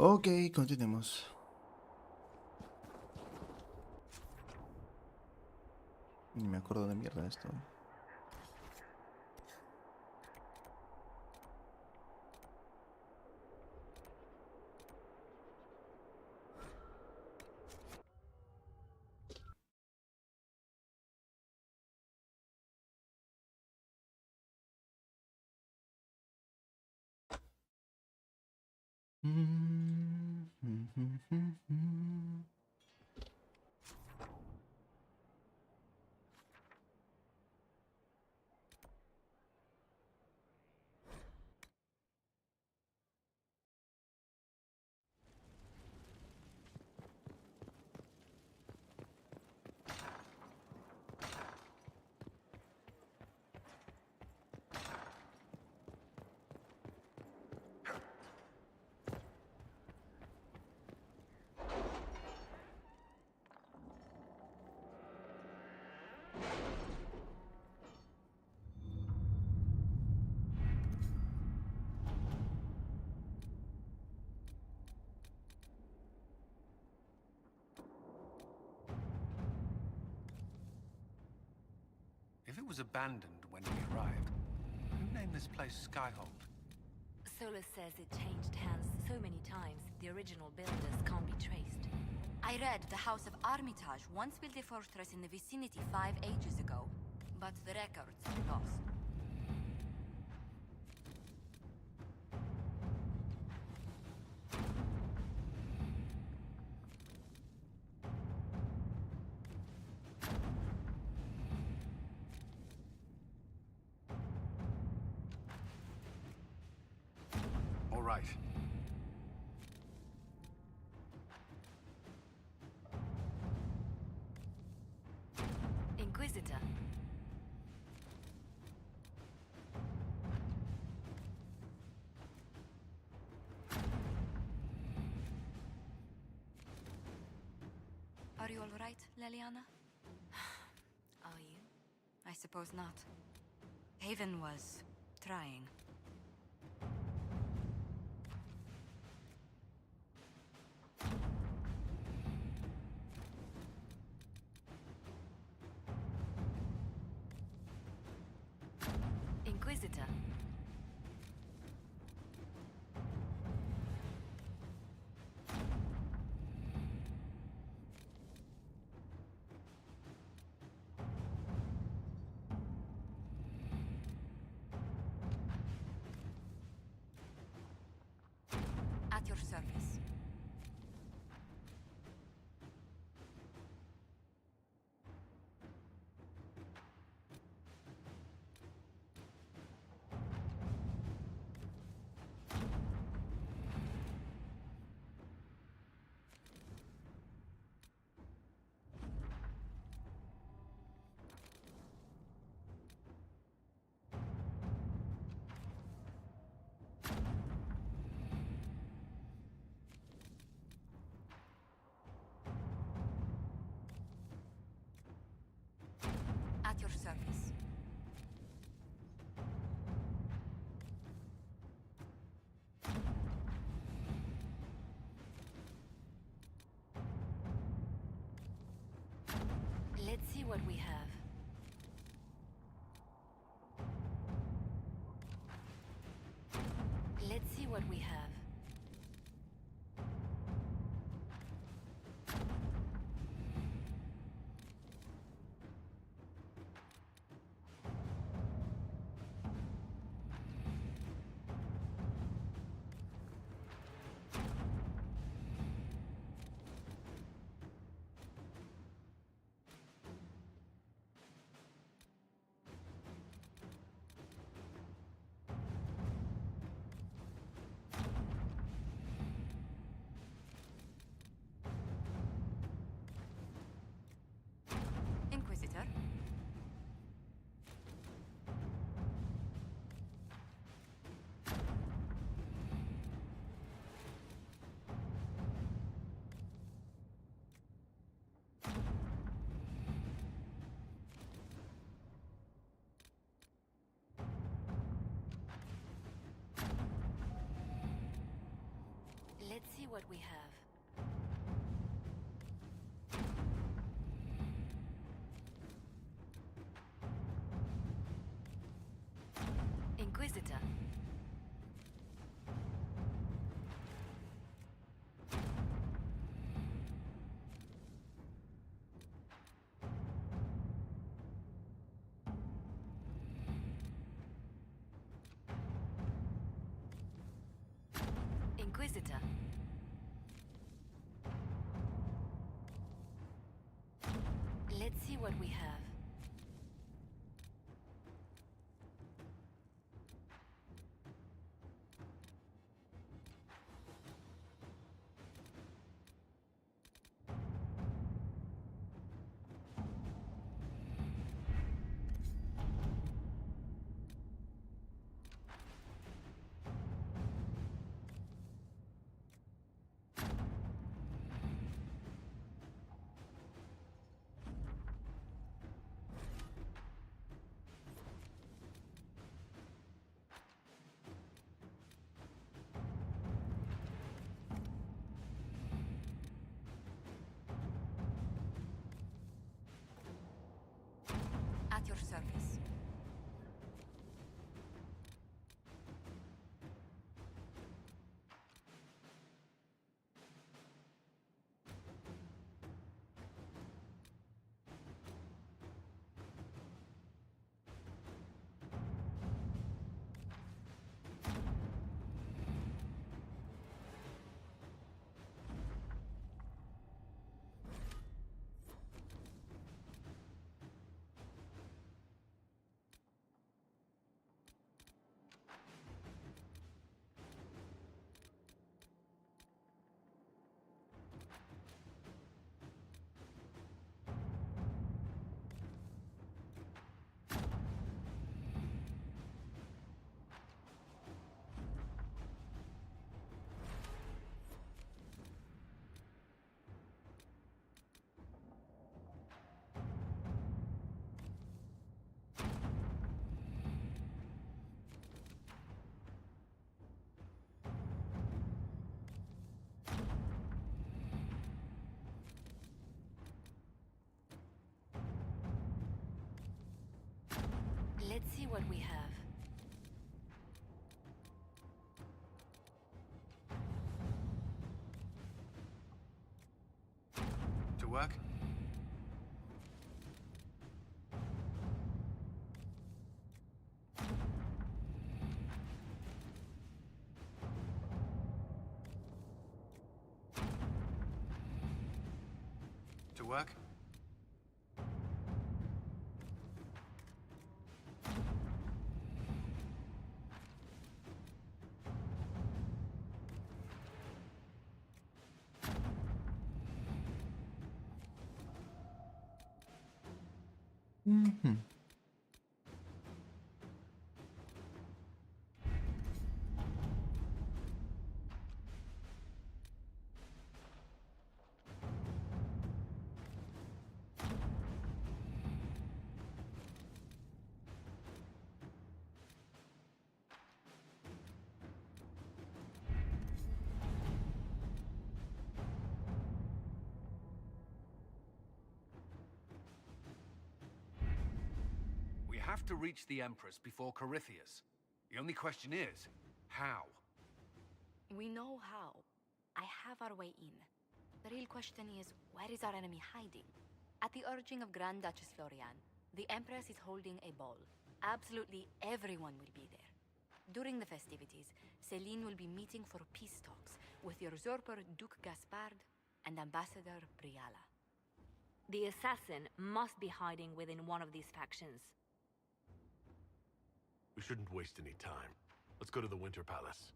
Ok, continuemos. Ni me acuerdo de mierda de esto. If it was abandoned when we arrived, who named this place Skyhold? Solus says it changed hands so many times, the original builders can't be traced. I read the House of Armitage once built a fortress in the vicinity 5 ages ago, but the records are lost. All right. Inquisitor. Are you all right, Leliana? Are you? I suppose not. Haven was trying. Inquisitor. At your service. what we have. Inquisitor. Inquisitor. Let's see what we have. At your service. Let's see what we have. To work? To work? Mhm. We have to reach the Empress before Corypheus. The only question is, how? We know how. I have our way in. The real question is, where is our enemy hiding? At the urging of Grand Duchess Florian, the Empress is holding a ball. Absolutely everyone will be there. During the festivities, Celine will be meeting for peace talks with the usurper Duke Gaspard and Ambassador Briala. The assassin must be hiding within one of these factions. We shouldn't waste any time. Let's go to the Winter Palace.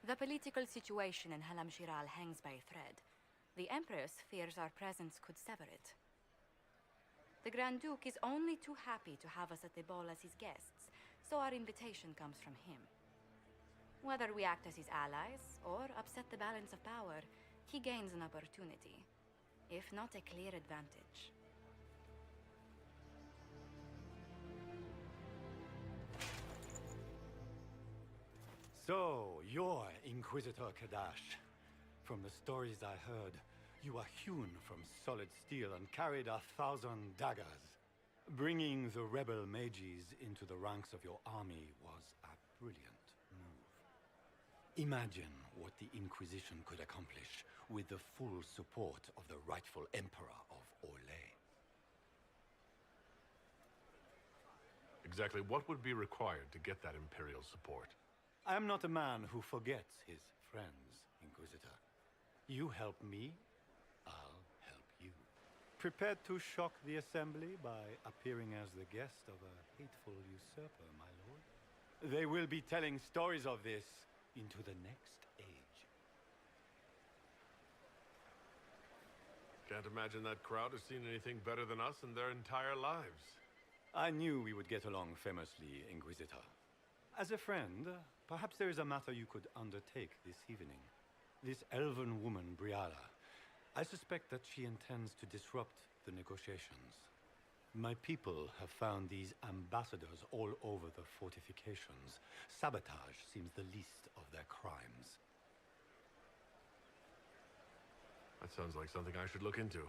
The political situation in Halam Shiral hangs by a thread. The Empress fears our presence could sever it. The Grand Duke is only too happy to have us at the ball as his guests, so our invitation comes from him. Whether we act as his allies or upset the balance of power, he gains an opportunity, if not a clear advantage. So, you're Inquisitor Kadash. From the stories I heard, you are hewn from solid steel and carried 1,000 daggers. Bringing the rebel mages into the ranks of your army was a brilliant move. Imagine what the Inquisition could accomplish with the full support of the rightful Emperor of Orlais. Exactly what would be required to get that Imperial support? I am not a man who forgets his friends, Inquisitor. You help me, I'll help you. Prepared to shock the Assembly by appearing as the guest of a hateful usurper, my lord? They will be telling stories of this into the next age. Can't imagine that crowd has seen anything better than us in their entire lives. I knew we would get along famously, Inquisitor. As a friend, perhaps there is a matter you could undertake this evening. This elven woman, Briala, I suspect that she intends to disrupt the negotiations. My people have found these ambassadors all over the fortifications. Sabotage seems the least of their crimes. That sounds like something I should look into.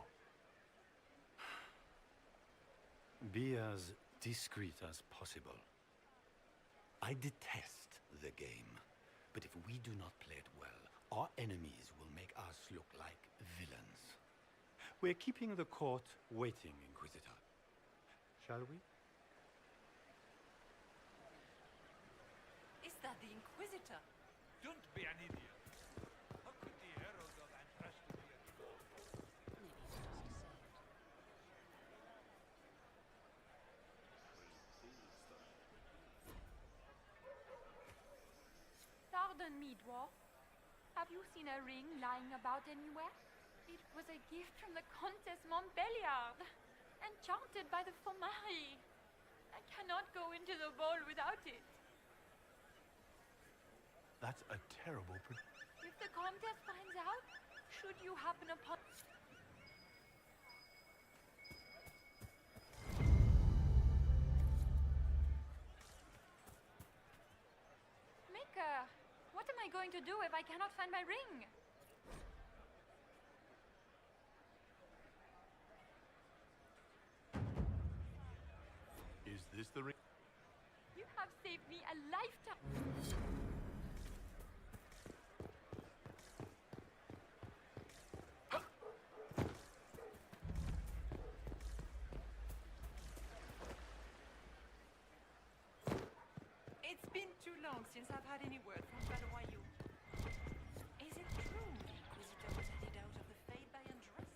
Be as discreet as possible. I detest the game, but if we do not play it well, our enemies will make us look like villains. We're keeping the court waiting, Inquisitor. Shall we? Is that the Inquisitor? Don't be an idiot. How could the herald of Antrash be a Pardon me, dwarf. Have you seen a ring lying about anywhere? It was a gift from the Countess Montbelliard, enchanted by the Fomari. I cannot go into the ball without it. That's a terrible If the Countess finds out, should you happen upon... Maker, what am I going to do if I cannot find my ring? Is this the ring? You have saved me a lifetime. It's been too long since I've had any word from Badawayu. Is it true the Inquisitor was headed out of the Fade by Andraste?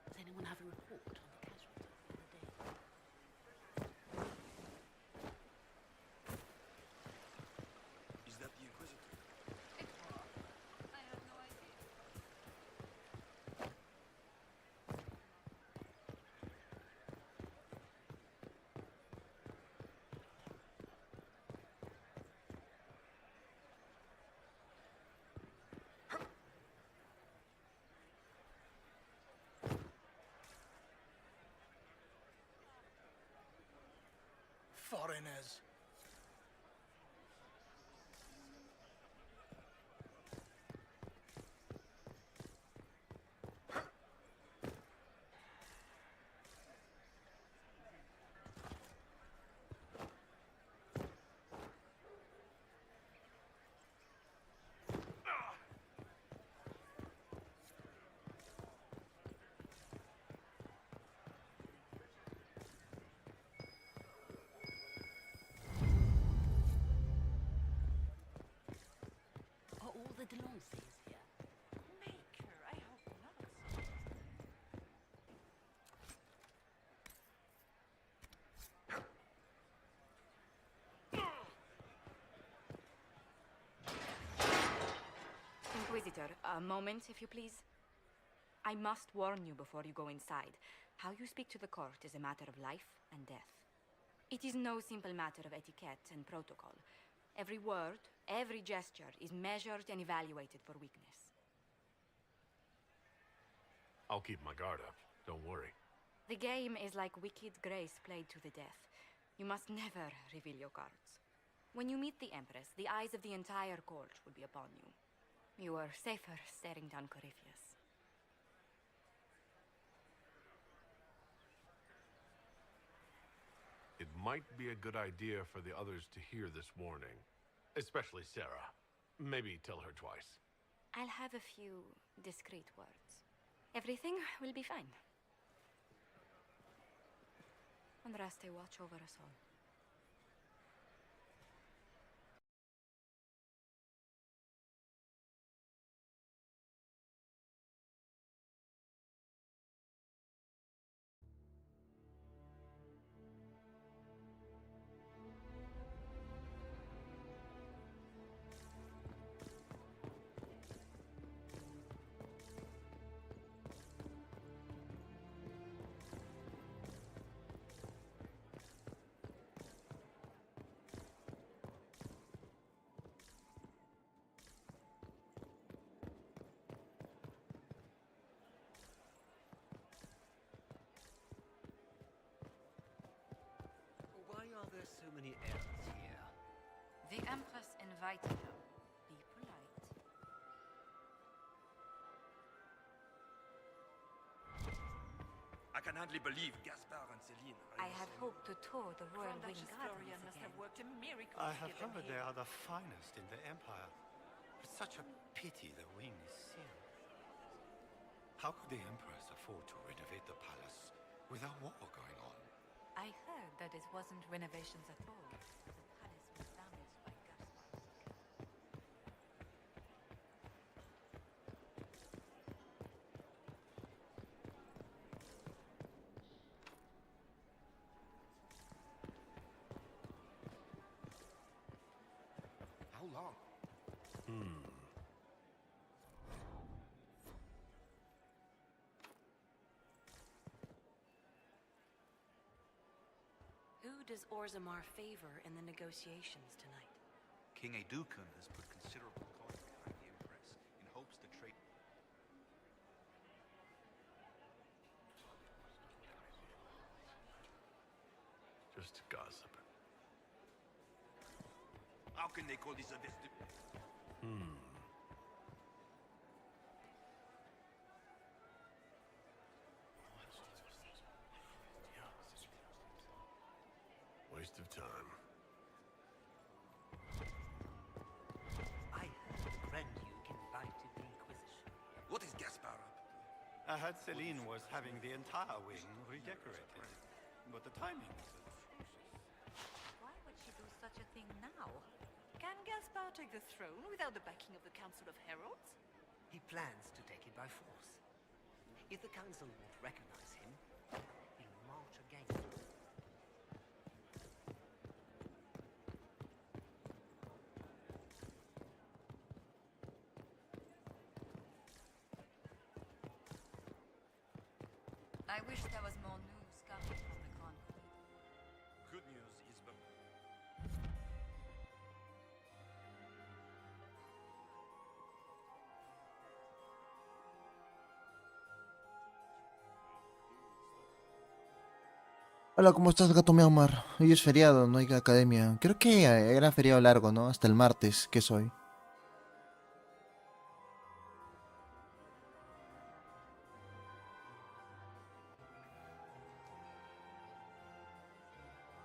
Does anyone have a report on the casualties the other day? Is that the Inquisitor? I have no idea. Foreigners. Are all the Delancey's here? Maker, Inquisitor, a moment, if you please. I must warn you before you go inside. How you speak to the court is a matter of life and death. It is no simple matter of etiquette and protocol. Every word, every gesture is measured and evaluated for weakness. I'll keep my guard up. Don't worry. The game is like Wicked Grace played to the death. You must never reveal your cards. When you meet the Empress, the eyes of the entire court will be upon you. You are safer staring down Corypheus. It might be a good idea for the others to hear this warning. Especially Sarah. Maybe tell her twice. I'll have a few discreet words. Everything will be fine. Andraste, watch over us all. Why are there so many elves here? The Empress invited her. Be polite. I can hardly believe Gaspard and Celine. I had hoped to tour the Royal Wing Duchess Gardens Florian must again. have worked a miracle I to have get them heard they here. are the finest in the Empire. It's such a pity the wing is sealed. How could the Empress afford to renovate the palace with a war going on? I heard that it wasn't renovations at all. The palace was damaged by Gaspard. How long? Who does Orzammar favor in the negotiations tonight? King Aeducan has put considerable coin behind the Empress in hopes the trade... Just gossip. How can they call this a vesti... Waste of time. I heard the Grand Duke invited the Inquisition. What is Gaspard up to? I heard Celine was having the entire wing redecorated, but the timing is atrocious. Why would she do such a thing now? Can Gaspard take the throne without the backing of the Council of Heralds? He plans to take it by force. If the Council won't recognize him, he'll march against him. I wish there was more news coming from the Conquest. Good news is but... Hola, ¿cómo estás, gato Meomar? Hoy es feriado, no hay academia. Creo que era feriado largo, ¿no? Hasta el martes, que es hoy.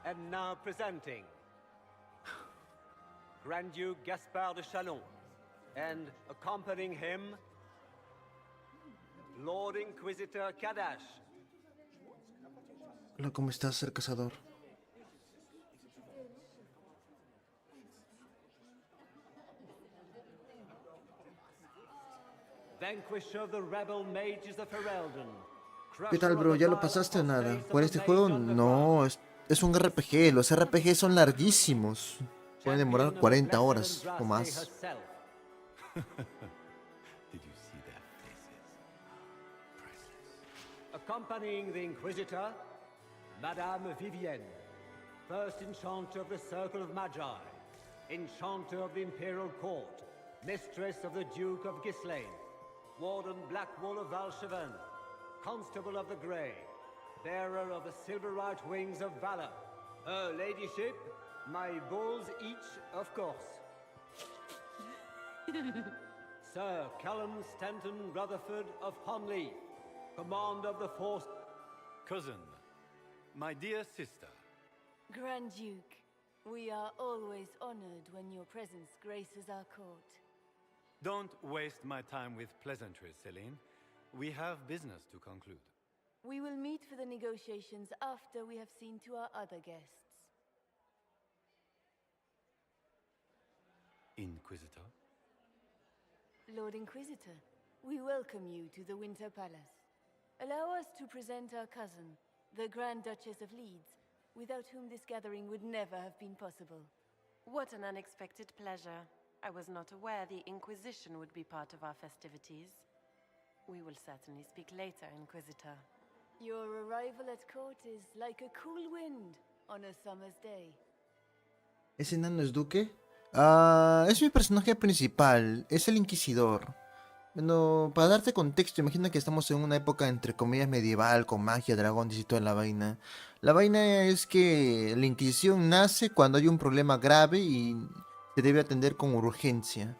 And now presenting Grand Duke Gaspard de Chalon, and accompanying him, Lord Inquisitor Kadash. Hola, ¿cómo estás, ser cazador? Vanquisher of the rebel mages of Ferelden. ¿Qué tal, bro? ¿Ya lo pasaste o nada? ¿Por este juego? No, es un RPG. Los RPG son larguísimos. Pueden demorar 40 horas o más. Accompanying the Inquisitor, Madame Vivienne, First Enchanter of the Circle of Magi, Enchanter of the Imperial Court, Mistress of the Duke of Ghislaine, Warden Blackwall of Valchevin, Constable of the Grey, Bearer of the Silver Right Wings of Valor, Her Ladyship, my bulls each, of course. Sir Callum Stanton Rutherford of Honley, Command of the Force. Cousin, my dear sister. Grand Duke, we are always honored when your presence graces our court. Don't waste my time with pleasantries, Celine. We have business to conclude. We will meet for the negotiations after we have seen to our other guests. Inquisitor? Lord Inquisitor, we welcome you to the Winter Palace. Allow us to present our cousin, the Grand Duchess of Leeds, without whom this gathering would never have been possible. What an unexpected pleasure. I was not aware the Inquisition would be part of our festivities. We will certainly speak later, Inquisitor. Your arrival at court is like a cool wind on a summer's day. ¿Ese enano es duque? Es mi personaje principal, es el Inquisidor. Bueno, para darte contexto, imagina que estamos en una época entre comillas medieval, con magia, dragones y toda la vaina. La vaina es que la Inquisición nace cuando hay un problema grave y se debe atender con urgencia.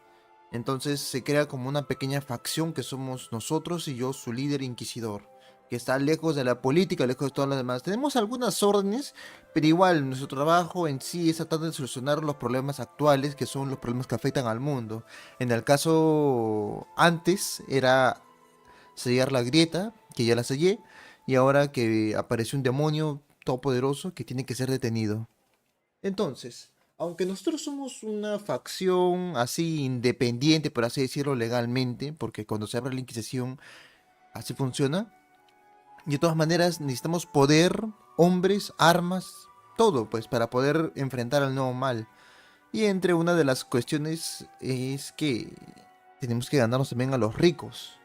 Entonces se crea como una pequeña facción que somos nosotros y yo, su líder Inquisidor, que está lejos de la política, lejos de todo lo demás. Tenemos algunas órdenes, pero igual nuestro trabajo en sí es tratar de solucionar los problemas actuales, que son los problemas que afectan al mundo. En el caso antes era sellar la grieta, que ya la sellé, y ahora que apareció un demonio todopoderoso que tiene que ser detenido. Entonces, aunque nosotros somos una facción así independiente, por así decirlo legalmente, porque cuando se abre la Inquisición así funciona, y de todas maneras necesitamos poder, hombres, armas, todo pues para poder enfrentar al nuevo mal. Y entre una de las cuestiones es que tenemos que ganarnos también a los ricos.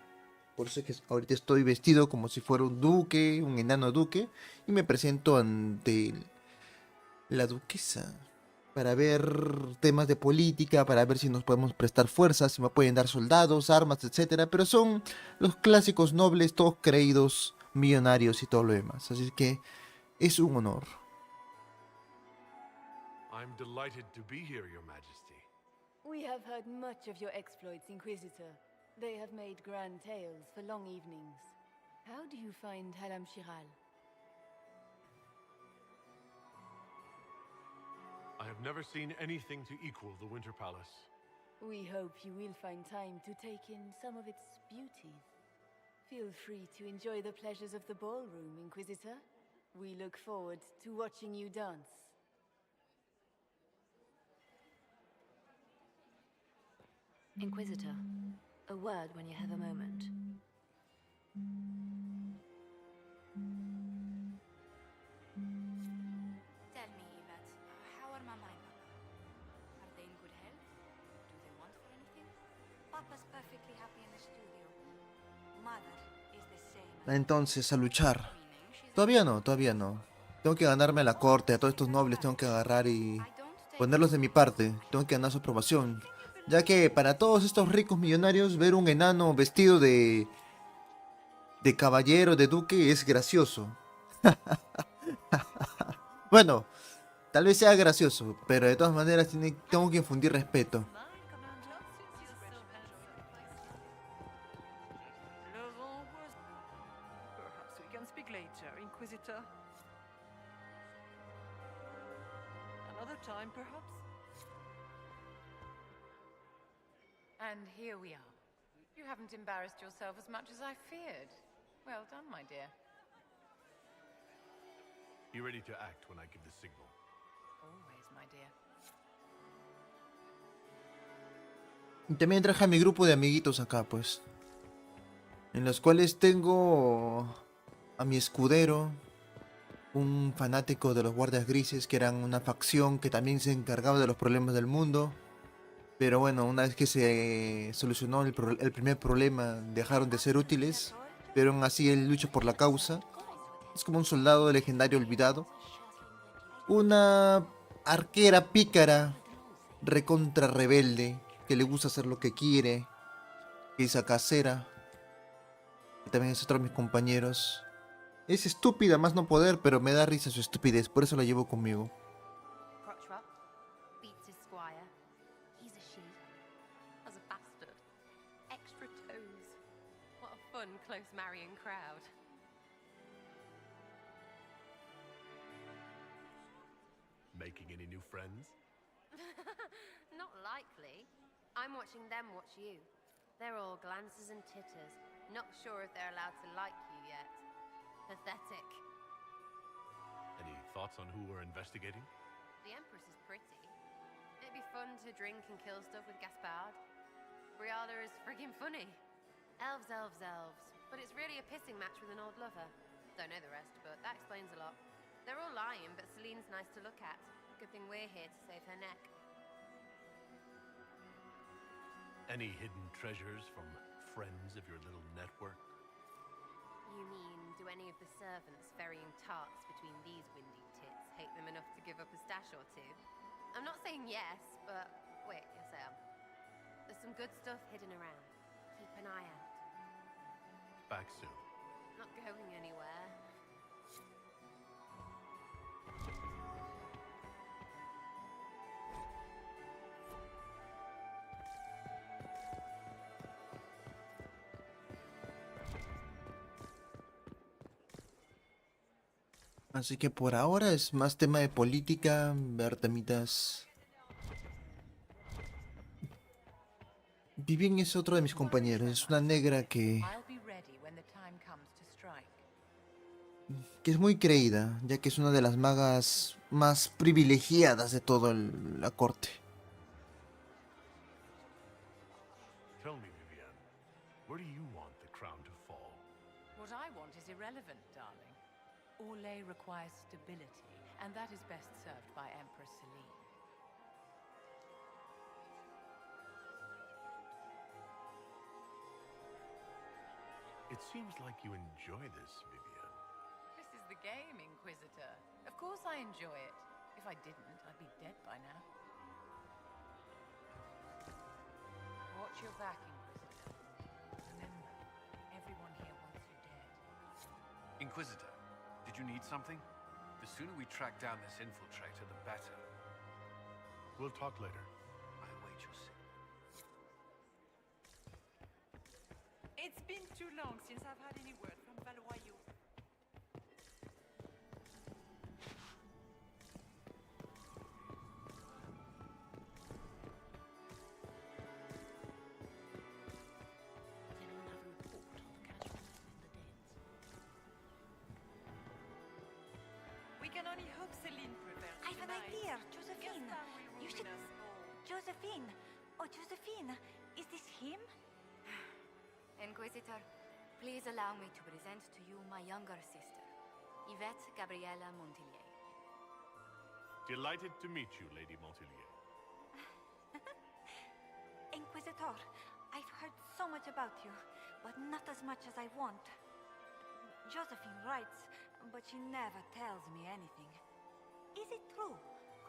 Por eso es que ahorita estoy vestido como si fuera un duque, un enano duque, y me presento ante la duquesa para ver temas de política, para ver si nos podemos prestar fuerzas, si me pueden dar soldados, armas, etcétera. Pero son los clásicos nobles, todos creídos, millonarios y todo lo demás. Así que es un honor. I'm delighted to be here, Your Majesty. We have heard much of your exploits, Inquisitor. They have made grand tales for long evenings. How do you find Halam Shiral? I have never seen anything to equal the Winter Palace. We hope you will find time to take in some of its beauties. Feel free to enjoy the pleasures of the ballroom, Inquisitor. We look forward to watching you dance. Inquisitor, a word when you have a moment. Tell me, Yvette, how are Mama and Papa? Are they in good health? Do they want for anything? Papa's perfectly happy in the studio. Mother is the same. Entonces, a luchar. Todavía no, todavía no. Tengo que ganarme a la corte, a todos estos nobles tengo que agarrar y ponerlos de mi parte. Tengo que ganar su aprobación. Ya que para todos estos ricos millonarios, ver un enano vestido de caballero, de duque, es gracioso. Bueno, tal vez sea gracioso, pero de todas maneras tengo que infundir respeto. Perhaps we can speak later, Inquisitor. Another time, perhaps? And here we are. You haven't embarrassed yourself as much as I feared. Well done, my dear. Be ready to act when I give the signal. Always, my dear. Y también traje a mi grupo de amiguitos acá, pues. En los cuales tengo a mi escudero, un fanático de los guardias grises, que eran una facción que también se encargaba de los problemas del mundo. Pero bueno, una vez que se solucionó el primer problema, dejaron de ser útiles. pero aún así él lucha por la causa. Es como un soldado legendario olvidado. Una arquera pícara, recontra rebelde, que le gusta hacer lo que quiere, que es casera, que también es otro de mis compañeros. Es estúpida, más no poder, pero me da risa su estupidez, por eso la llevo conmigo. Crotchwell beats his squire. He's a she. As a bastard. Extra toes. What a fun, close marrying crowd. Making any new friends? Not likely. I'm watching them watch you. They're all glances and titters. Not sure if they're allowed to like you yet. Pathetic. Any thoughts on who we're investigating? The Empress is pretty. It'd be fun to drink and kill stuff with Gaspard. Briala is friggin' funny. Elves, elves, elves. But it's really a pissing match with an old lover. Don't know the rest, but that explains a lot. They're all lying, but Celine's nice to look at. Good thing we're here to save her neck. Any hidden treasures from friends of your little network? You mean, do any of the servants ferrying tarts between these windy tits hate them enough to give up a stash or two? I'm not saying yes, but wait, yes I am. There's some good stuff hidden around. Keep an eye out. Back soon. Not going anywhere. Así que por ahora es más tema de política, ver temitas. Vivian es otro de mis compañeros, es una negra que es muy creída, ya que es una de las magas más privilegiadas de toda la corte. Tell me, Vivian, where do you want the crown to fall? What I want is irrelevant, darling. Orlais requires stability, and that is best served by Empress Celine. It seems like you enjoy this, Vivian. This is the game, Inquisitor. Of course I enjoy it. If I didn't, I'd be dead by now. Watch your back, Inquisitor. Remember, everyone here wants you dead. Inquisitor, did you need something? The sooner we track down this infiltrator, the better. We'll talk later. I await your signal. It's been too long since I've had any word from Valoyou. We can only hope Celine prevails. I have an idea, Josephine. You should... Josephine. Oh, Josephine. Is this him? Inquisitor, please allow me to present to you my younger sister, Yvette Gabriella Montillier. Delighted to meet you, Lady Montillier. Inquisitor, I've heard so much about you, but not as much as I want. Josephine writes, but she never tells me anything. Is it true?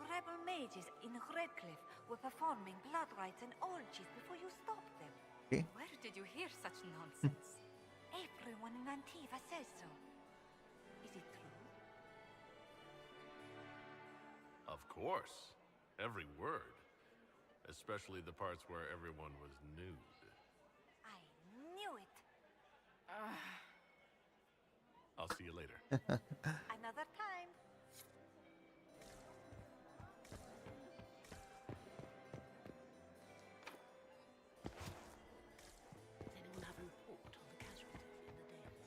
Rebel mages in Redcliffe were performing blood rites and orgies before you stopped them. Okay. Where did you hear such nonsense? Everyone in Antiva says so. Is it true? Of course. Every word. Especially the parts where everyone was nude. I knew it. I'll see you later. Another time. Does anyone have a report on the casualties in the dales?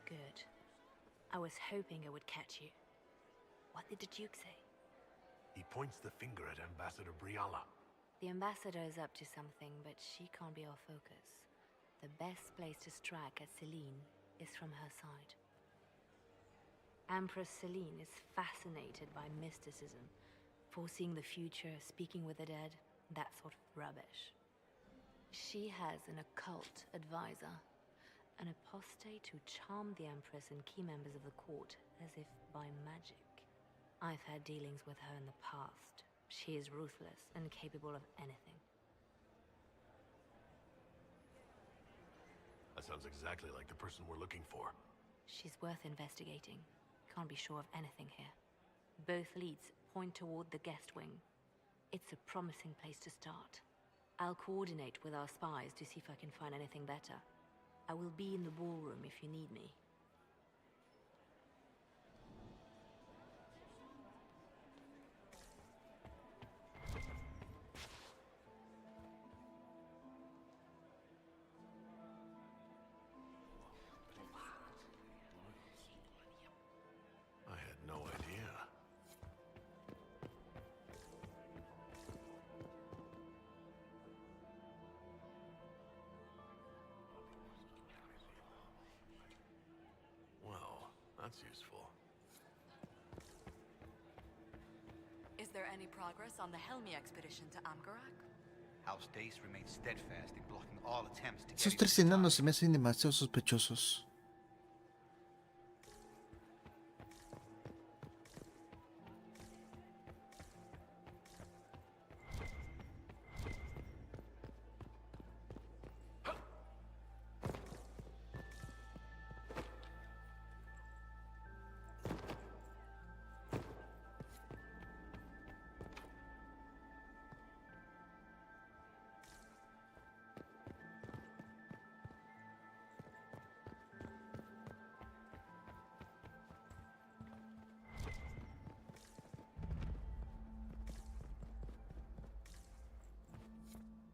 Good. I was hoping I would catch you. What did the Duke say? He points the finger at Ambassador Briala. The ambassador is up to something, but she can't be our focus. The best place to strike at Celine is from her side. Empress Celine is fascinated by mysticism, foreseeing the future, speaking with the dead, that sort of rubbish. She has an occult advisor, an apostate who charmed the Empress and key members of the court as if by magic. I've had dealings with her in the past. She is ruthless and capable of anything. That sounds exactly like the person we're looking for. She's worth investigating. Can't be sure of anything here. Both leads point toward the guest wing. It's a promising place to start. I'll coordinate with our spies to see if I can find anything better. I will be in the ballroom if you need me. I had no idea. Well, that's useful. Is there any progress on the Helmi expedition to Amgarak? House Dace remains steadfast in blocking all attempts to get Esos into tres the enanos se me hacen demasiado sospechosos.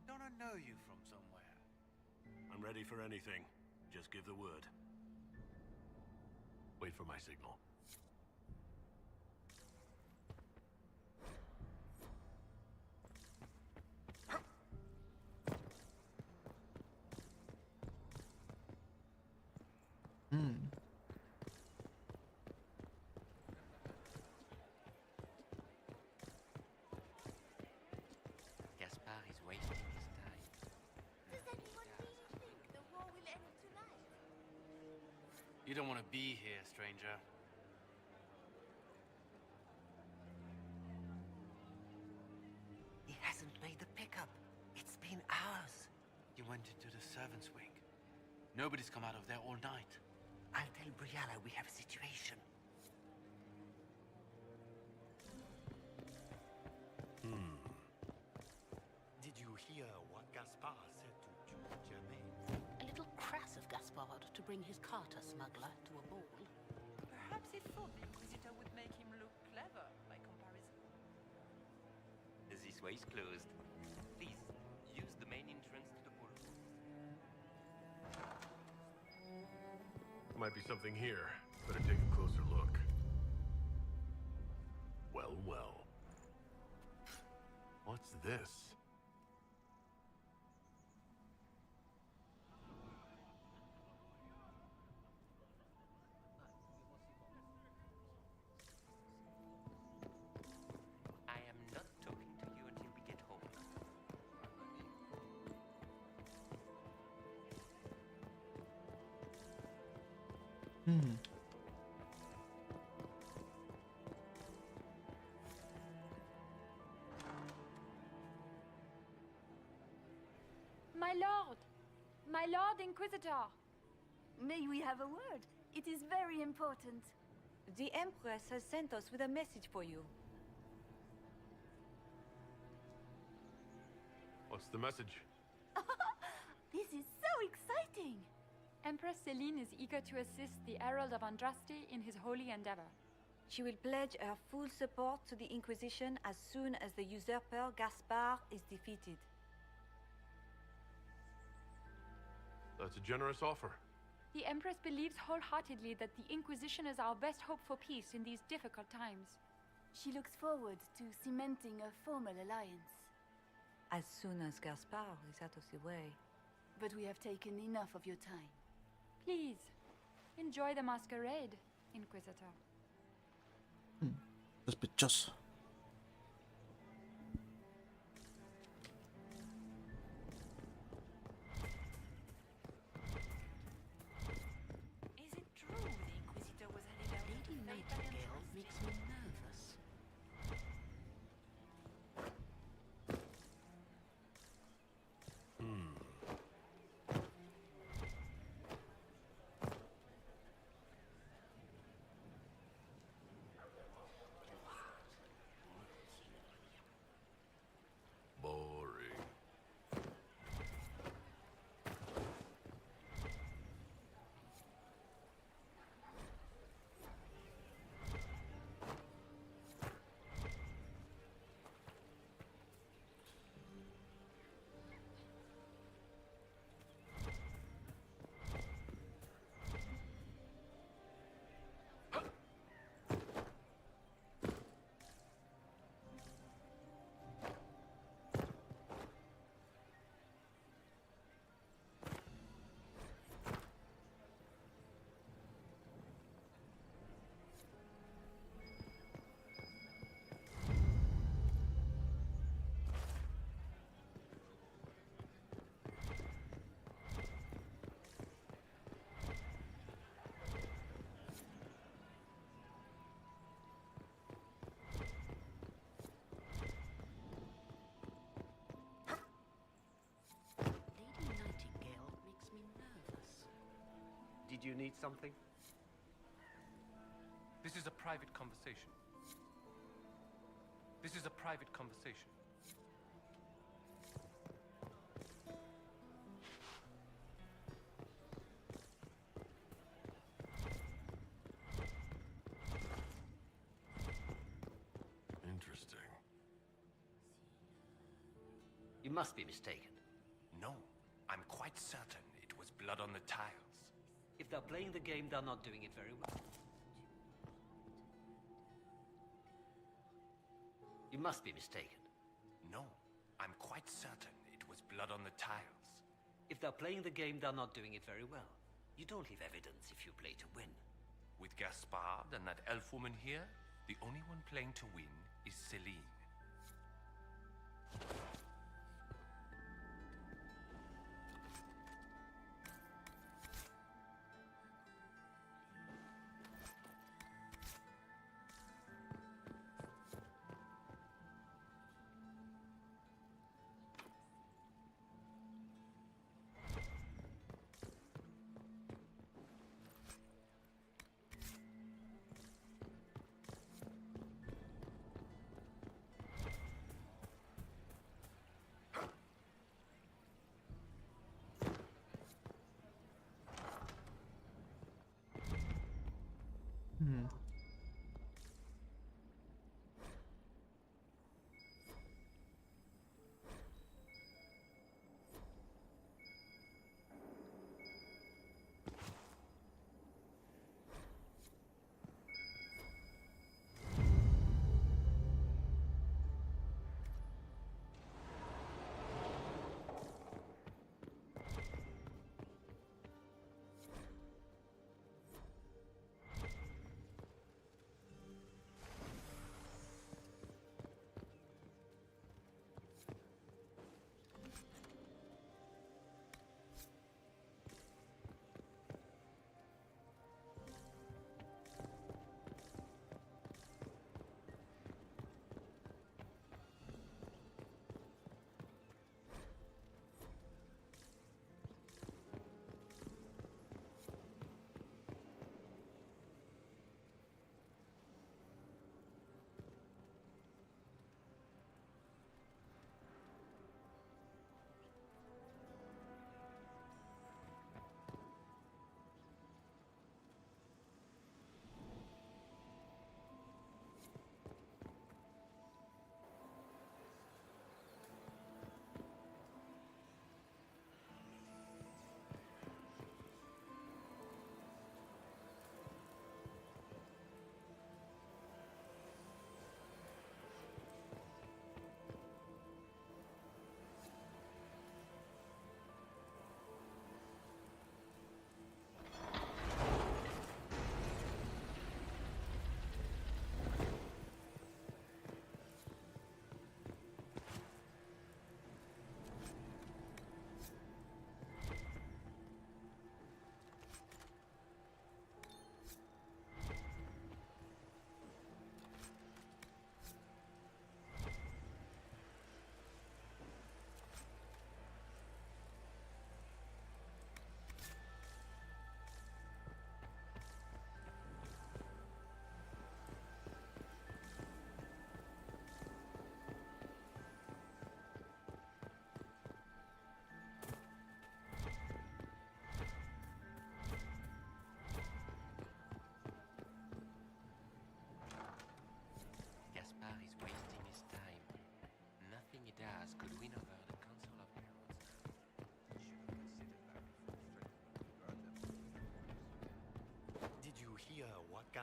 Don't I know you from somewhere? I'm ready for anything. Just give the word. Wait for my signal. Gaspard is wasting his time. Does anyone really think the war will end tonight? You don't want to be here, stranger. He hasn't made the pickup. It's been hours. You went into the servants' wing. Nobody's come out of there all night. I'll tell Brianna we have a situation. Did you hear what Gaspard said to Duke Germain? A little crass of Gaspard to bring his Carter smuggler to a ball. Perhaps he thought the Inquisitor would make him look clever by comparison. This way is closed. Please, use the main entrance to the ballroom. Might be something here. Better take a closer look. Well, well. What's this? I am not talking to you until we get home. My Lord Inquisitor! May we have a word? It is very important. The Empress has sent us with a message for you. What's the message? This is so exciting! Empress Celine is eager to assist the Herald of Andraste in his holy endeavor. She will pledge her full support to the Inquisition as soon as the usurper Gaspard is defeated. That's a generous offer. The Empress believes wholeheartedly that the Inquisition is our best hope for peace in these difficult times. She looks forward to cementing a formal alliance. As soon as Gaspard is out of the way. But we have taken enough of your time. Please, enjoy the masquerade, Inquisitor. Sospechoso. Is it true the Inquisitor was headed out Lady to Nightingale makes me nervous. Boring. Lady Nightingale makes me nervous. Did you need something? This is a private conversation. This is a private conversation. Interesting. You must be mistaken. No, I'm quite certain it was blood on the tiles. If they're playing the game, they're not doing it very well. You must be mistaken. No, I'm quite certain it was blood on the tiles. If they're playing the game, they're not doing it very well. You don't leave evidence if you play to win. With Gaspard and that elf woman here, the only one playing to win is Celine.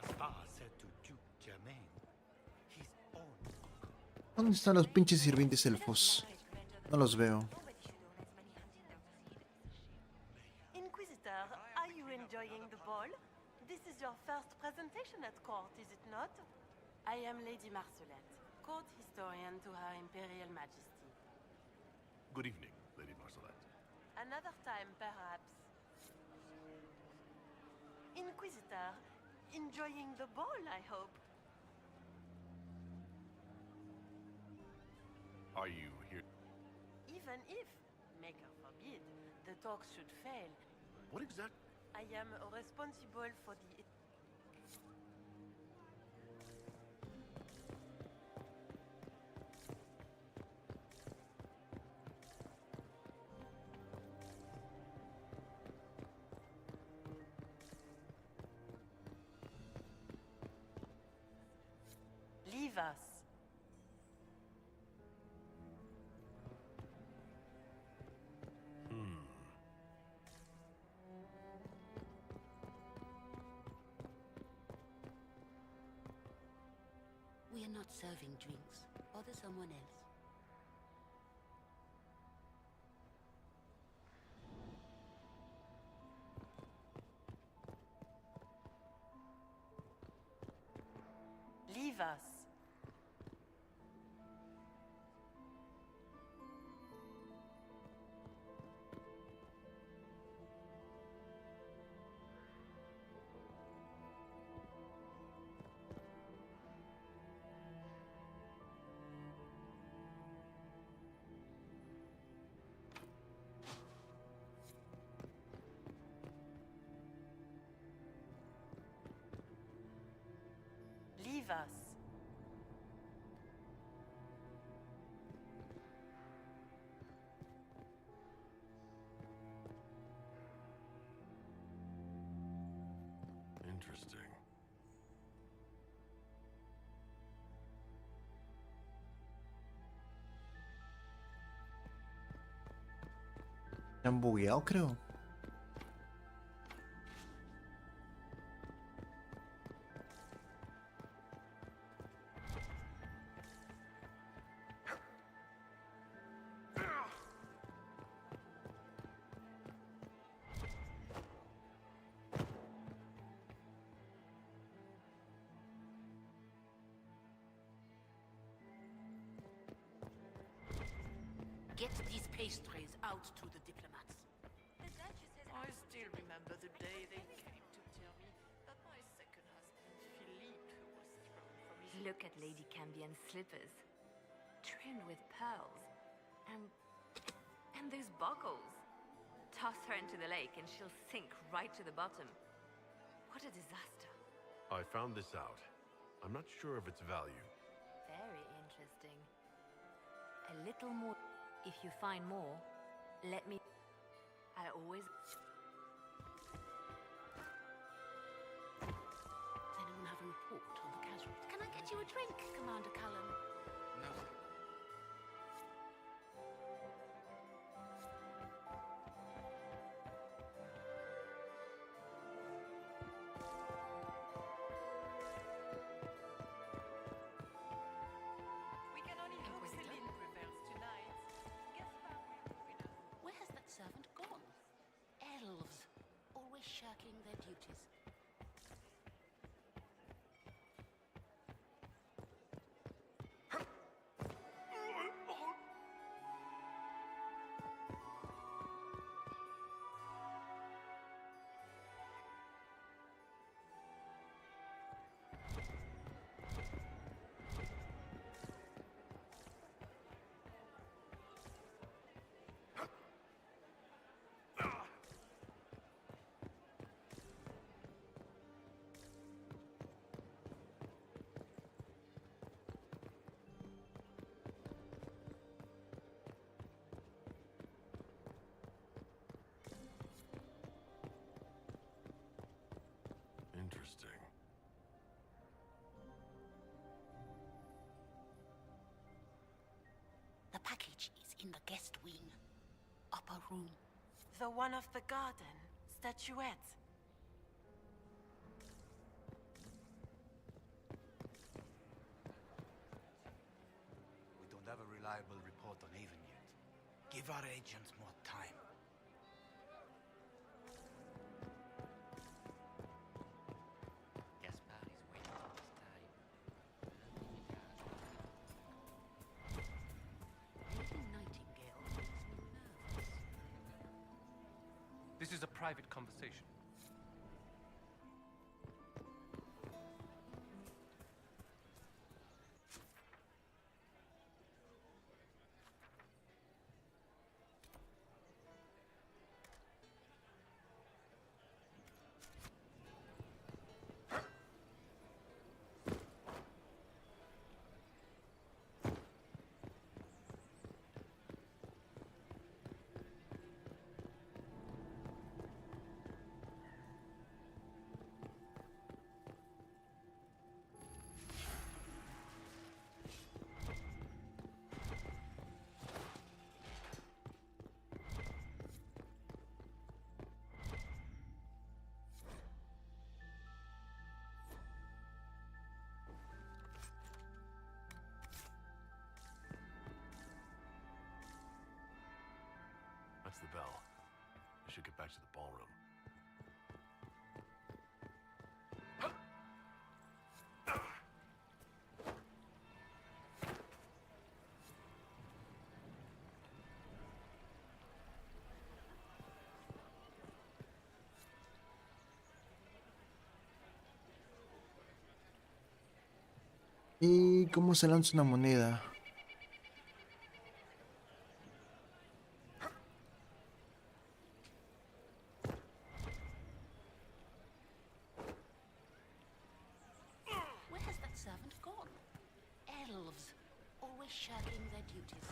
Gaspard said to Duke Germain, his own uncle. ¿Dónde están los pinches sirvientes elfos? No los veo. Inquisitor, are you enjoying the ball? This is your first presentation at court, is it not? I am Lady Marcelette, court historian to Her Imperial Majesty. Good evening, Lady Marcelette. Another time, perhaps. Inquisitor, enjoying the ball, I hope. Are you here? Even if, Maker forbid, the talks should fail, What exact? I am responsible for the... Leave us. We are not serving drinks. Bother someone else. Leave us. Leave us. Interesting. Se han bugueado, creo. Get these pastries out to the diplomats. I still remember the day they came to tell me that my second husband, Philippe, was thrown from his... Look at Lady Cambien's slippers, trimmed with pearls, and those buckles. Toss her into the lake and she'll sink right to the bottom. What a disaster. I found this out. I'm not sure of its value. Very interesting. A little more. If you find more, let me... I always... Does anyone have a report on the casualties? Can I get you a drink, Commander Cullen? No. We can only hope Celine prevails tonight. Gaspard will ruin us. Where has that servant gone? Elves, always shirking their duties. Interesting. The package is in the guest wing. Upper room. The one of the garden, statuette. reliable report on Avon yet. Give our agents more time. Gaspard is waiting his time. Lady Nightingale makes me nervous. This is a private conversation. That's the bell. I should get back to the ballroom. ¿Y cómo se lanza una moneda? Where has that servant gone? Elves, always shirking their duties.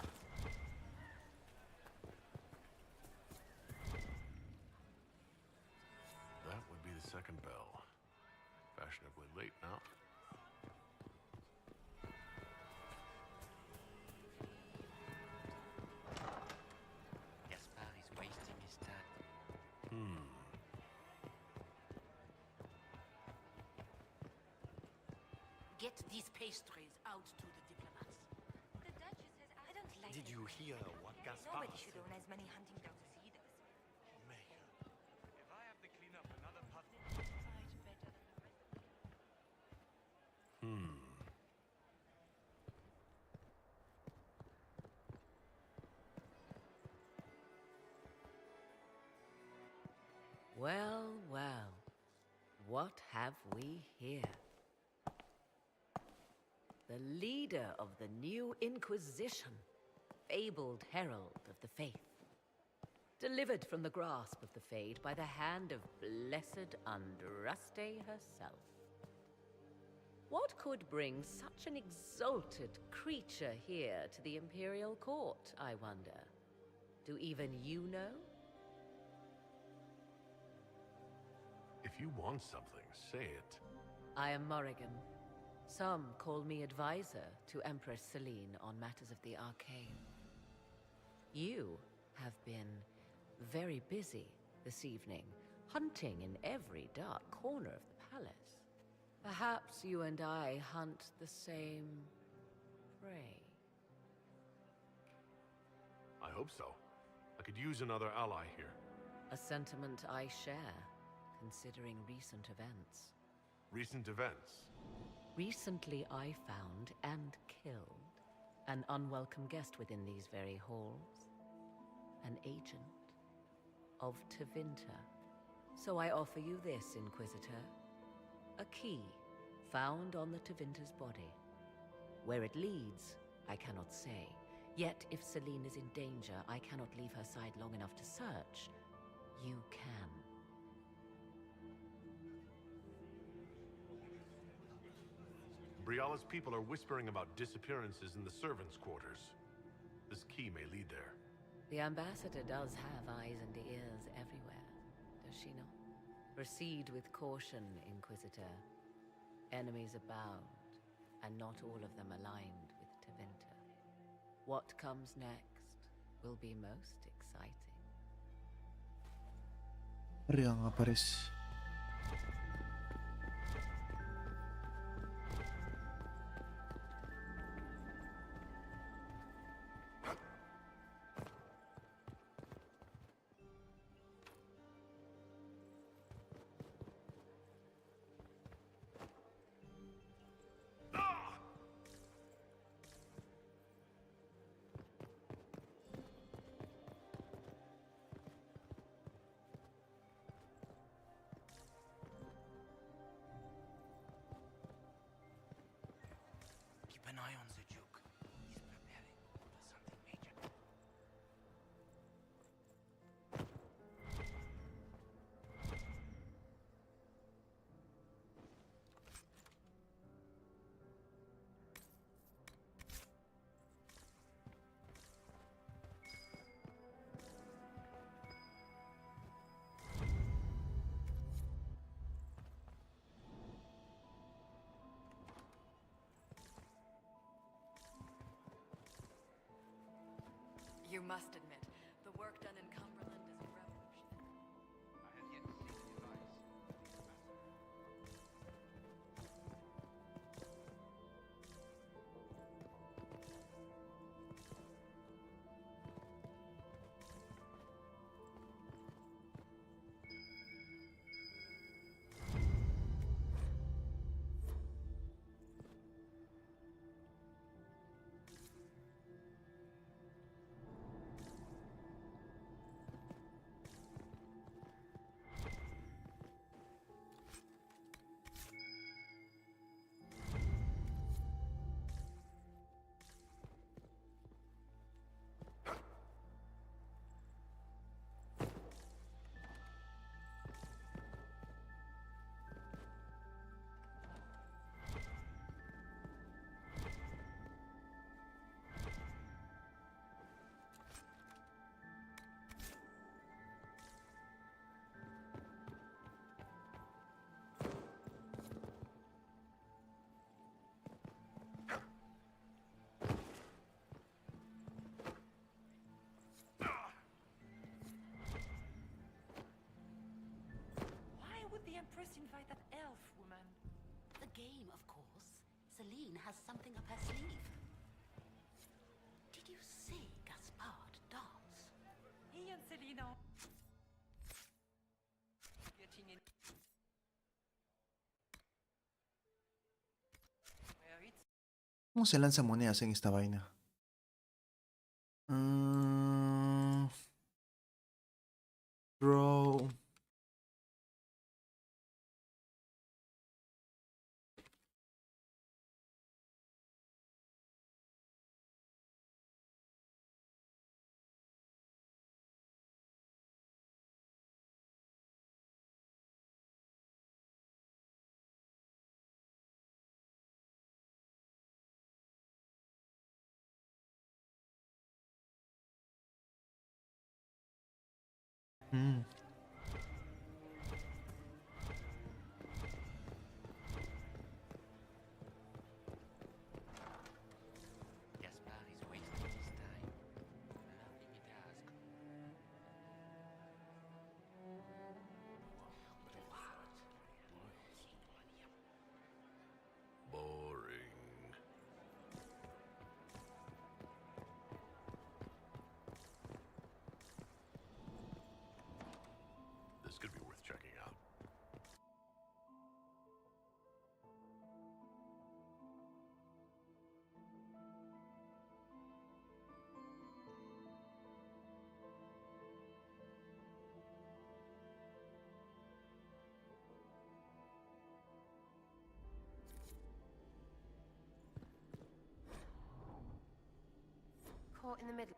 That would be the second bell. Fashionably late now. Gaspard is wasting his time. Get these pastries out to the diplomats. The Duchess has I don't like Did you hear what Gaspard Nobody should said? own as many hunting dogs as he does. If I have to clean up another puzzle, Fight better than the rest of you. Well, well, what have we here? The leader of the new Inquisition, fabled herald of the faith, delivered from the grasp of the Fade by the hand of blessed Andraste herself. What could bring such an exalted creature here to the Imperial Court, I wonder? Do even you know? If you want something, say it. I am Morrigan. Some call me advisor to Empress Celine on matters of the arcane. You have been very busy this evening, hunting in every dark corner of the palace. Perhaps you and I hunt the same prey. I hope so. I could use another ally here. A sentiment I share, considering recent events. Recent events? Recently I found and killed an unwelcome guest within these very halls. An agent of Tevinter. So I offer you this, Inquisitor. A key found on the Tevinter's body. Where it leads, I cannot say. Yet if Celine is in danger, I cannot leave her side long enough to search. You can. Briala's people are whispering about disappearances in the servants' quarters. This key may lead there. The ambassador does have eyes and ears everywhere, does she not? Proceed with caution, Inquisitor. Enemies abound, and not all of them aligned with Tevinter. What comes next will be most exciting. Arriba aparece. You must admit, the work done in Cumberland is revolutionary. I had yet to see the device. Why would the Empress invite that elf woman? The game, of course. Celine has something up her sleeve. Did you see Gaspard dance? He and Selina getting in. Where it's ¿Cómo se lanza monedas en esta vaina? Bro. Gaspard is wasting his time. Nothing he does. Boring. This could be worth checking out. Caught in the middle.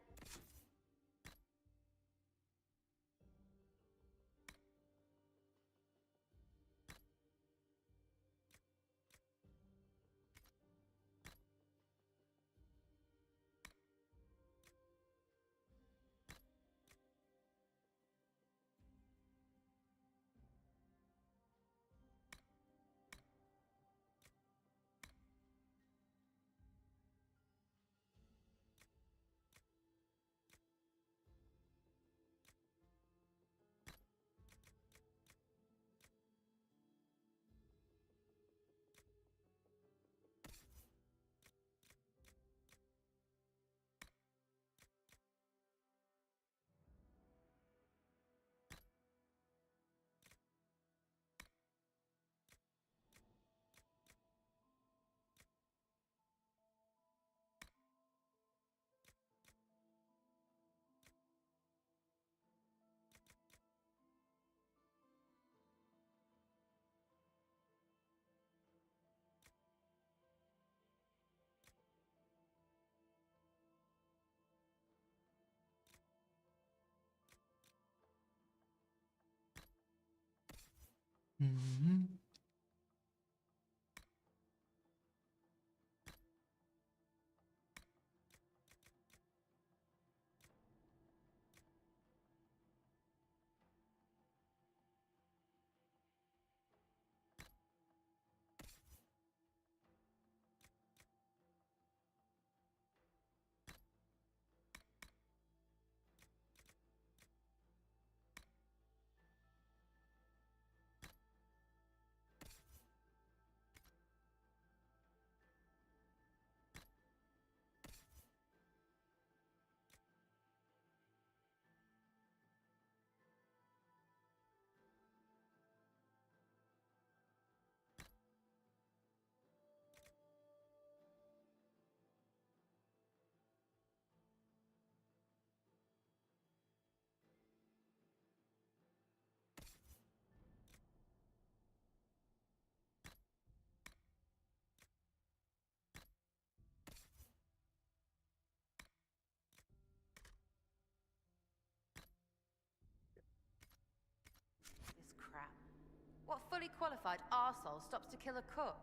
qualified arsehole stops to kill a cook?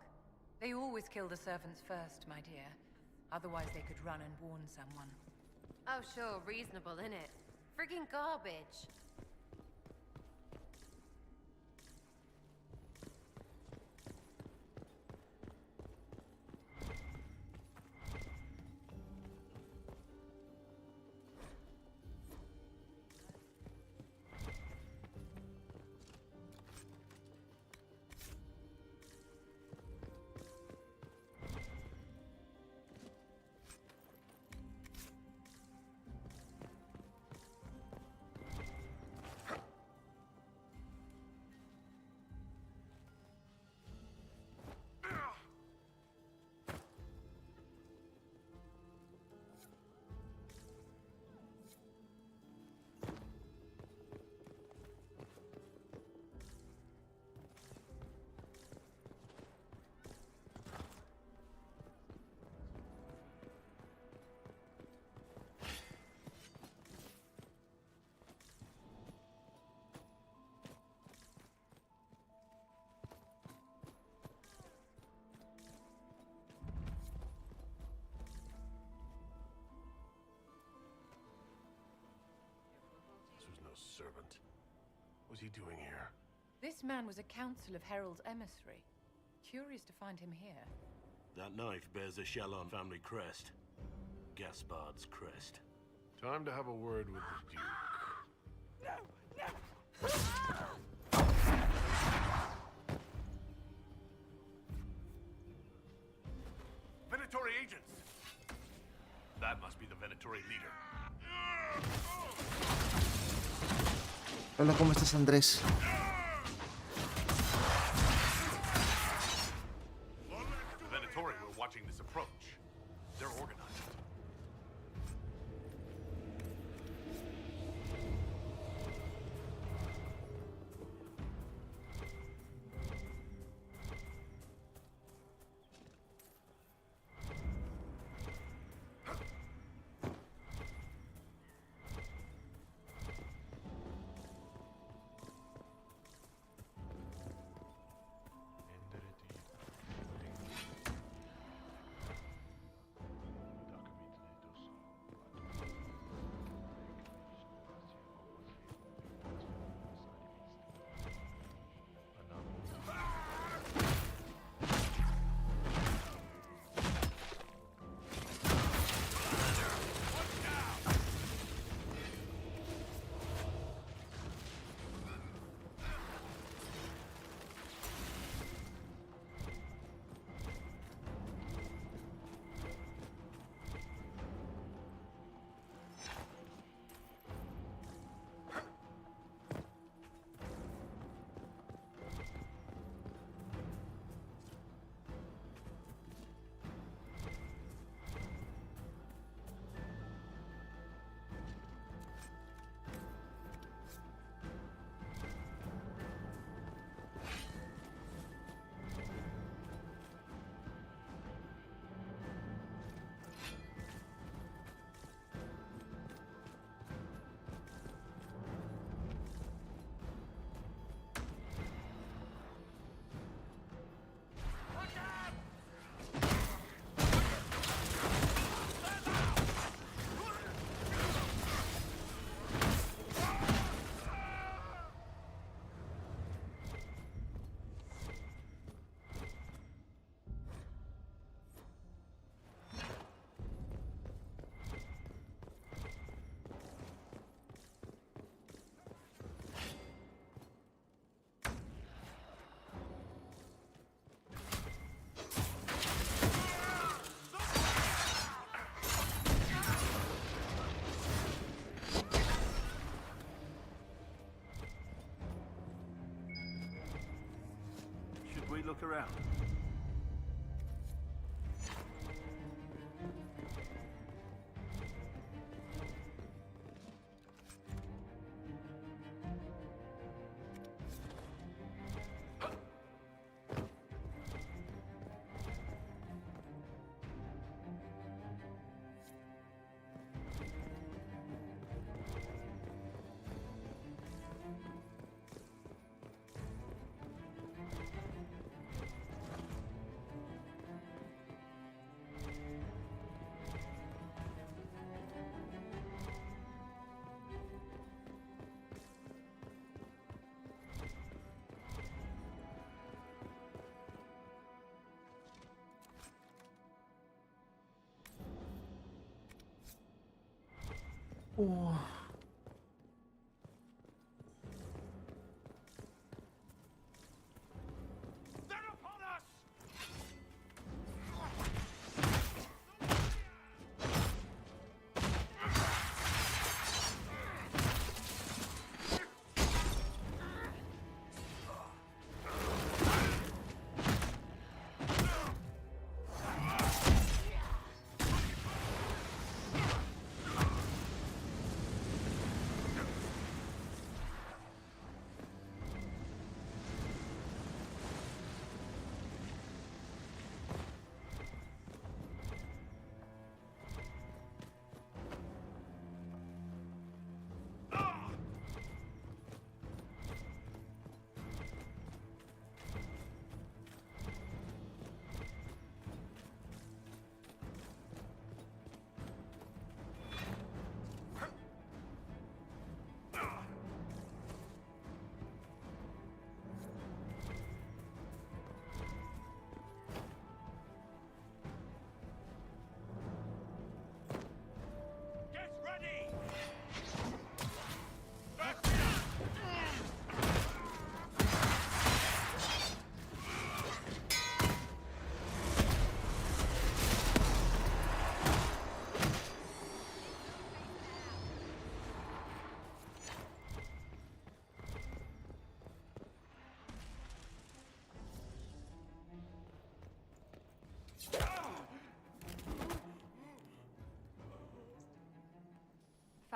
They always kill the servants first, my dear. Otherwise they could run and warn someone. Oh sure, reasonable, innit? Friggin' garbage. Servant. What's he doing here? This man was a council of Herald's emissary. Curious to find him here. That knife bears a Shalon family crest. Gaspard's crest. Time to have a word with the Duke. Venatori agents! That must be the Venatori leader. Hola, ¿cómo estás, Andrés? The Venatori were watching this approach. They're organized. Look around.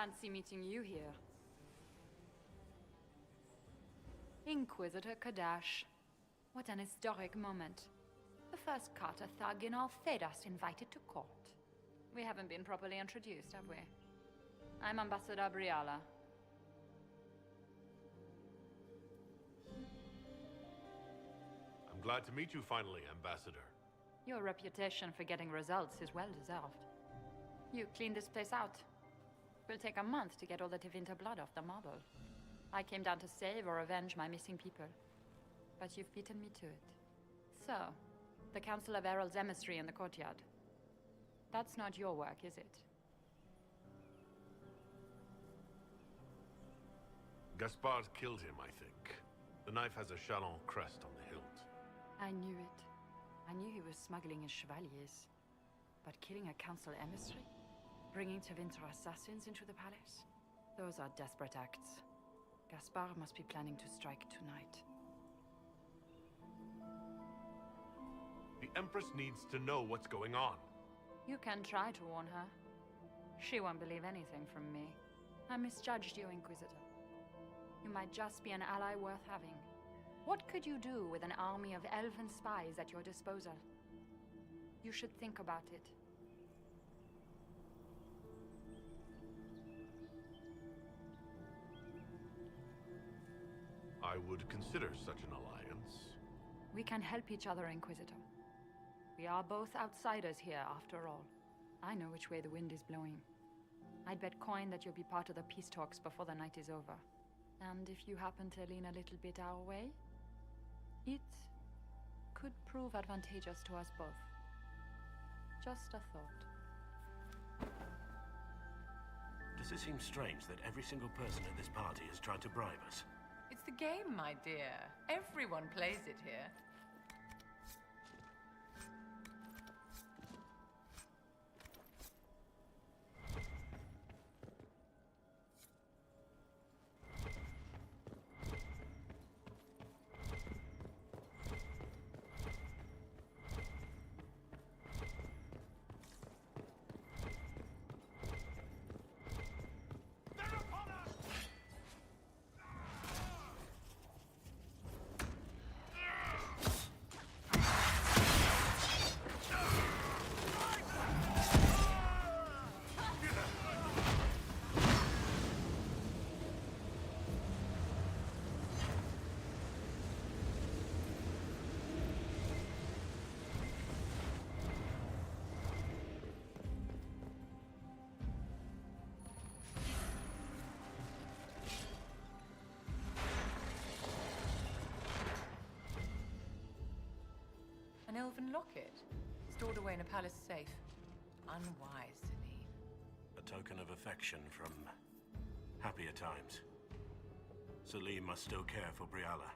Fancy meeting you here. Inquisitor Kadash. What an historic moment. The first Carter thug in all Thedas invited to court. We haven't been properly introduced, have we? I'm Ambassador Briala. I'm glad to meet you finally, Ambassador. Your reputation for getting results is well deserved. You cleaned this place out. Will take a month to get all the Tevinter blood off the marble. I came down to save or avenge my missing people. But you've beaten me to it. So, the Council of Herald's emissary in the courtyard. That's not your work, is it? Gaspard killed him, I think. The knife has a Chalon crest on the hilt. I knew it. I knew he was smuggling his chevaliers. But killing a council emissary? Bringing Tevinter assassins into the palace? Those are desperate acts. Gaspard must be planning to strike tonight. The Empress needs to know what's going on. You can try to warn her. She won't believe anything from me. I misjudged you, Inquisitor. You might just be an ally worth having. What could you do with an army of elven spies at your disposal? You should think about it. I would consider such an alliance. We can help each other, Inquisitor. We are both outsiders here, after all. I know which way the wind is blowing. I'd bet coin that you'll be part of the peace talks before the night is over. And if you happen to lean a little bit our way, it could prove advantageous to us both. Just a thought. Does it seem strange that every single person at this party has tried to bribe us? It's the game, my dear. Everyone plays it here. An elven locket, stored away in a palace safe. Unwise, Celine. A token of affection from happier times. Celine must still care for Briala.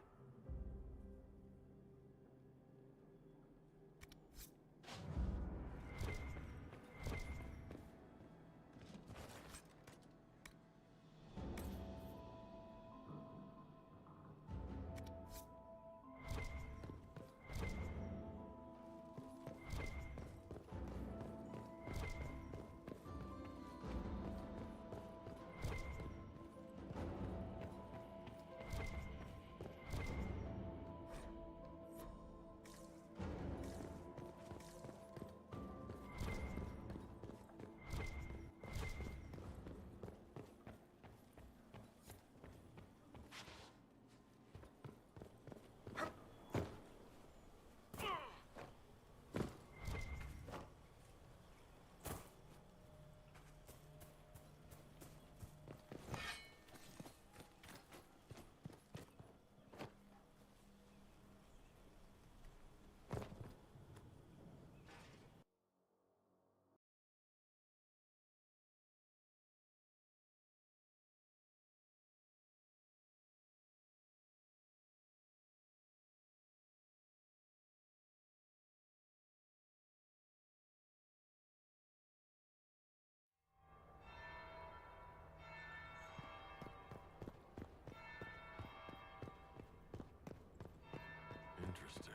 Interesting.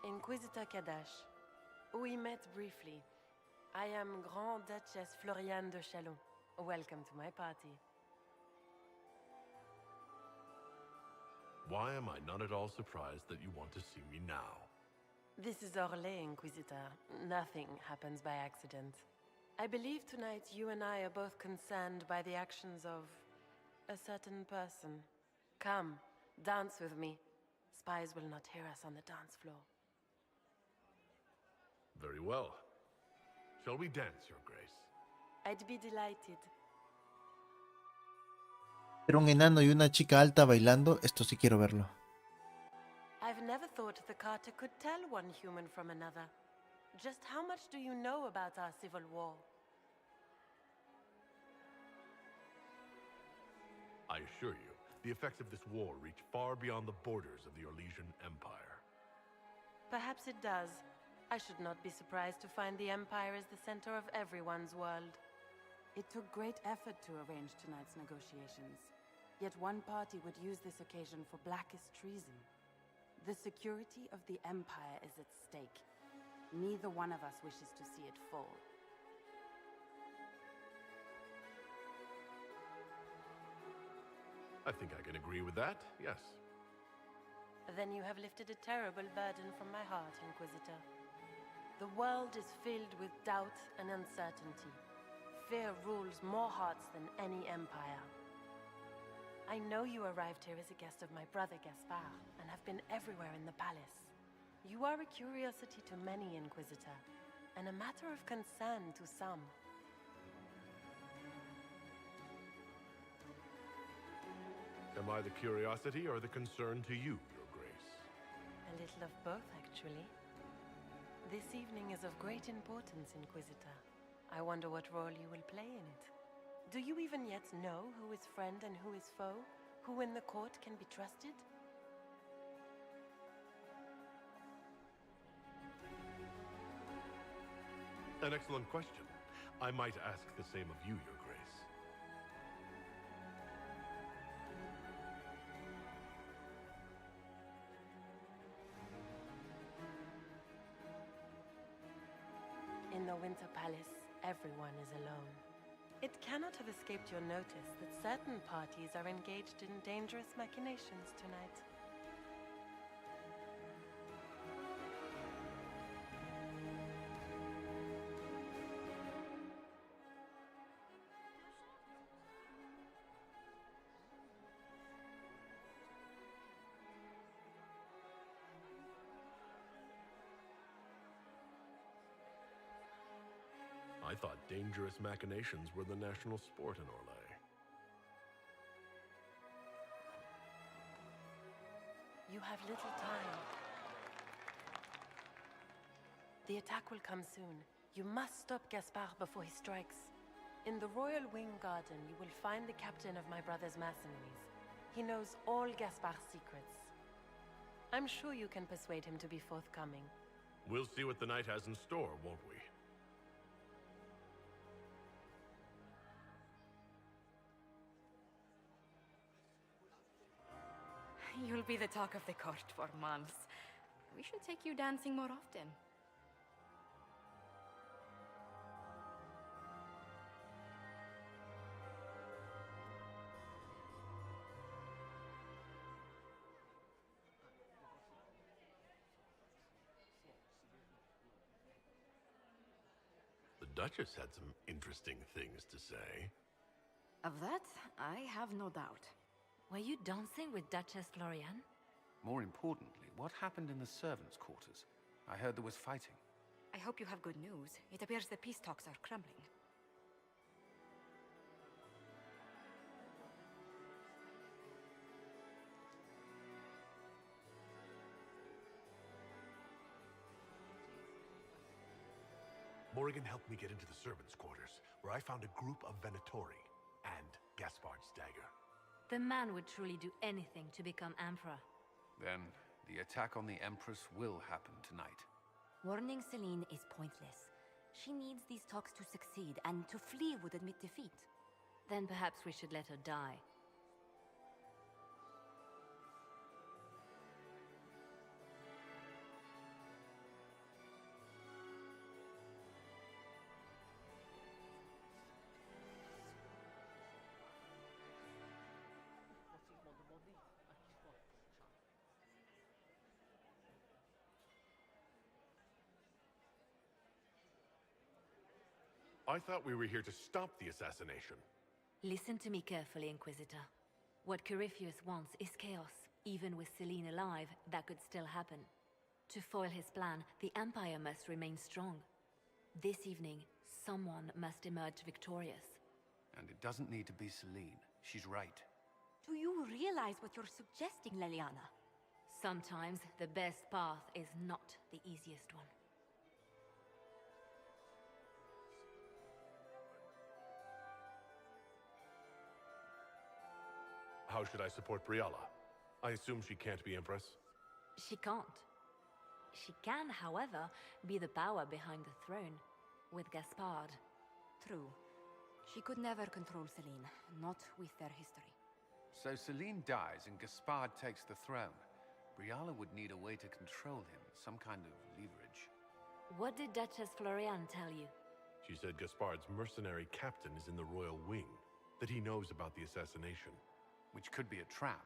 Inquisitor Kadash. We met briefly. I am Grand Duchess Floriane de Chalon. Welcome to my party. Why am I not at all surprised that you want to see me now? This is Orlais, Inquisitor. Nothing happens by accident. I believe tonight you and I are both concerned by the actions of a certain person. Come, dance with me. Spies will not hear us on the dance floor. Very well. Shall we dance, Your Grace? I'd be delighted. Pero un enano y una chica alta bailando, esto sí quiero verlo. I've never thought the Carter could tell one human from another. Just how much do you know about our civil war? I assure you, the effects of this war reach far beyond the borders of the Orlesian Empire. Perhaps it does. I should not be surprised to find the Empire is the center of everyone's world. It took great effort to arrange tonight's negotiations. Yet one party would use this occasion for blackest treason. The security of the Empire is at stake. Neither one of us wishes to see it fall. I think I can agree with that, yes. Then you have lifted a terrible burden from my heart, Inquisitor. The world is filled with doubt and uncertainty. Fear rules more hearts than any empire. I know you arrived here as a guest of my brother Gaspard, and have been everywhere in the palace. You are a curiosity to many, Inquisitor, and a matter of concern to some. Am I the curiosity or the concern to you, Your Grace? A little of both, actually. This evening is of great importance, Inquisitor. I wonder what role you will play in it. Do you even yet know who is friend and who is foe? Who in the court can be trusted? An excellent question. I might ask the same of you, Your Grace. In the Winter Palace, everyone is alone. It cannot have escaped your notice that certain parties are engaged in dangerous machinations tonight. I thought dangerous machinations were the national sport in Orlais. You have little time. The attack will come soon. You must stop Gaspard before he strikes. In the Royal Wing Garden, you will find the captain of my brother's mercenaries. He knows all Gaspard's secrets. I'm sure you can persuade him to be forthcoming. We'll see what the night has in store, won't we? You'll be the talk of the court for months. We should take you dancing more often. The Duchess had some interesting things to say. Of that, I have no doubt. Were you dancing with Duchess Florian? More importantly, what happened in the servants' quarters? I heard there was fighting. I hope you have good news. It appears the peace talks are crumbling. Morrigan helped me get into the servants' quarters, where I found a group of Venatori and Gaspard's dagger. The man would truly do anything to become emperor. Then, the attack on the Empress will happen tonight. Warning Celine is pointless. She needs these talks to succeed, and to flee would admit defeat. Then perhaps we should let her die. I thought we were here to stop the assassination. Listen to me carefully, Inquisitor. What Corypheus wants is chaos. Even with Celine alive, that could still happen. To foil his plan, the Empire must remain strong. This evening, someone must emerge victorious. And it doesn't need to be Celine. She's right. Do you realize what you're suggesting, Leliana? Sometimes the best path is not the easiest one. How should I support Briala? I assume she can't be Empress? She can't. She can, however, be the power behind the throne, with Gaspard. True. She could never control Celine, not with their history. So Celine dies and Gaspard takes the throne. Briala would need a way to control him, some kind of leverage. What did Duchess Florian tell you? She said Gaspard's mercenary captain is in the royal wing, that he knows about the assassination. Which could be a trap.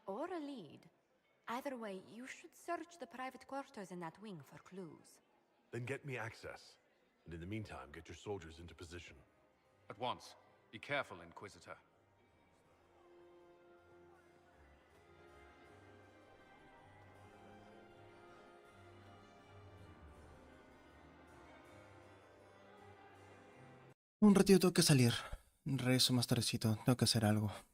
Or a lead. Either way, you should search the private quarters in that wing for clues. Then get me access. And in the meantime, get your soldiers into position. At once. Be careful, Inquisitor. Un ratito tengo que salir. Regreso más tardecito, tengo que hacer algo.